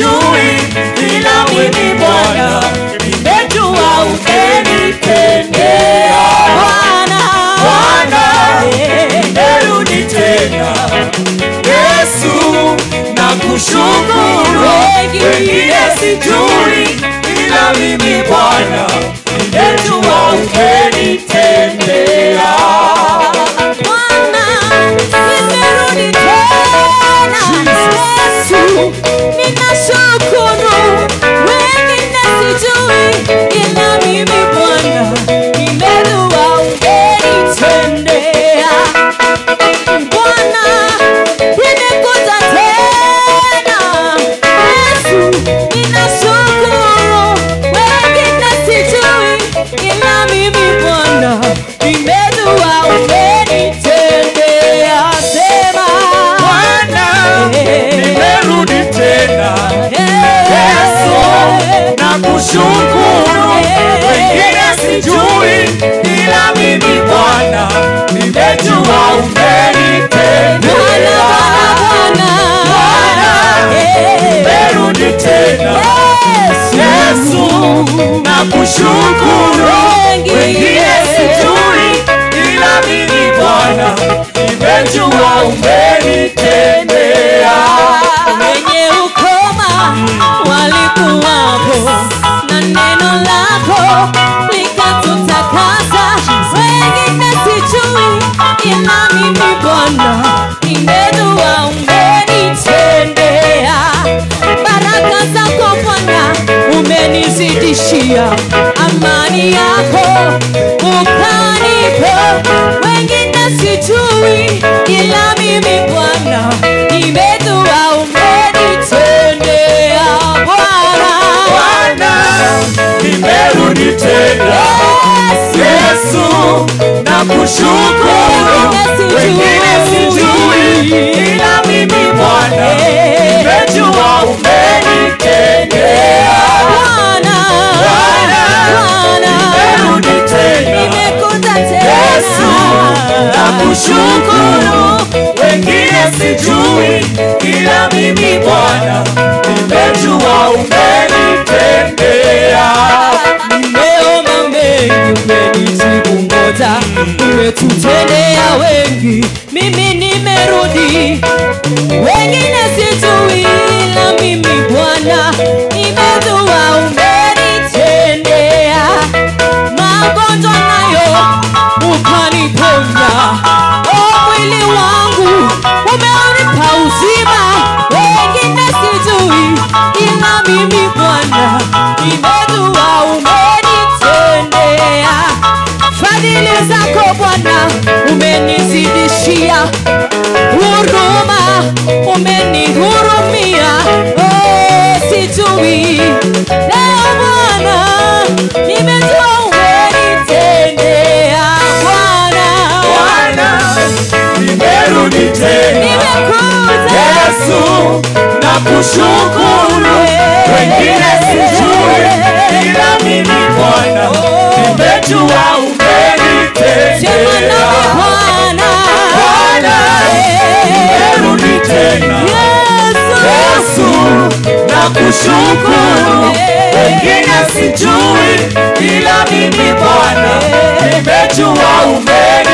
sijui, ila mimi Bwana nimejua umenitendea. Bwana, nimerudi tena. Yesu, nakushukuru. Wengine sijui, ila mimi Bwana nimejua umenitendea. Bwana, nimerudi tena. Yesu, ninashukuru. Wengine sijui, ila mimi Bwana nimejua umenitendea. Bwana, nimekuja tena. Yesu, ninashukuru. Wengine sijui, ila mimi Bwana nimejua umenitendea. Sema Bwana, nimerudi tena. Yesu, nakushukuru. Wengine sijui, ila mimi Bwana nimejua umenitendea. Bwana, nimerudi tena. Yesu, nakushukuru. Wengine sijui, ila mimi Bwana nimejua umenitendea. wenye ukoma walikuwapo na neno lako likatutakasa. Wengine sijui, ila mimi Bwana nimejua umenitendea. Baraka zako Bwana umenizidishia, amani yako ukanipa. Wengine sijui, ila mimi Bwana nimejua umenitendea. Bwana, nimerudi tena. Yesu, nakushukuru. Wengine sijui, ila mimi Bwana nimejua umenitendea. Bwana, nimerudi tena. Yesu, nakushukuru. Wengine sijui, ila mimi Bwana nimejua umenitendea. Nimeomba mengi, umenijibu moja. Umetutendea wengi, mimi nimerudi. Wengine sijui, ila mimi Bwana nimejua umenitendea. Magonjwa nayo ukaniponya. Mwili wangu umenipa uzima. Wengine sijui, ila mimi Bwana nimejua umenitendea. Fadhili zako Bwana umenizidishia, huruma umenihurumia. Sijui, leo Bwana nimejua umenitendea. Bwana, nimerudi tena. Yesu, nakushukuru. Wengine sijui, ila mimi Bwana nimejua umenitendea. Bwana, nimerudi tena. Yesu, nakushukuru. Wengine sijui, ila mimi Bwana nimejua umenitendea.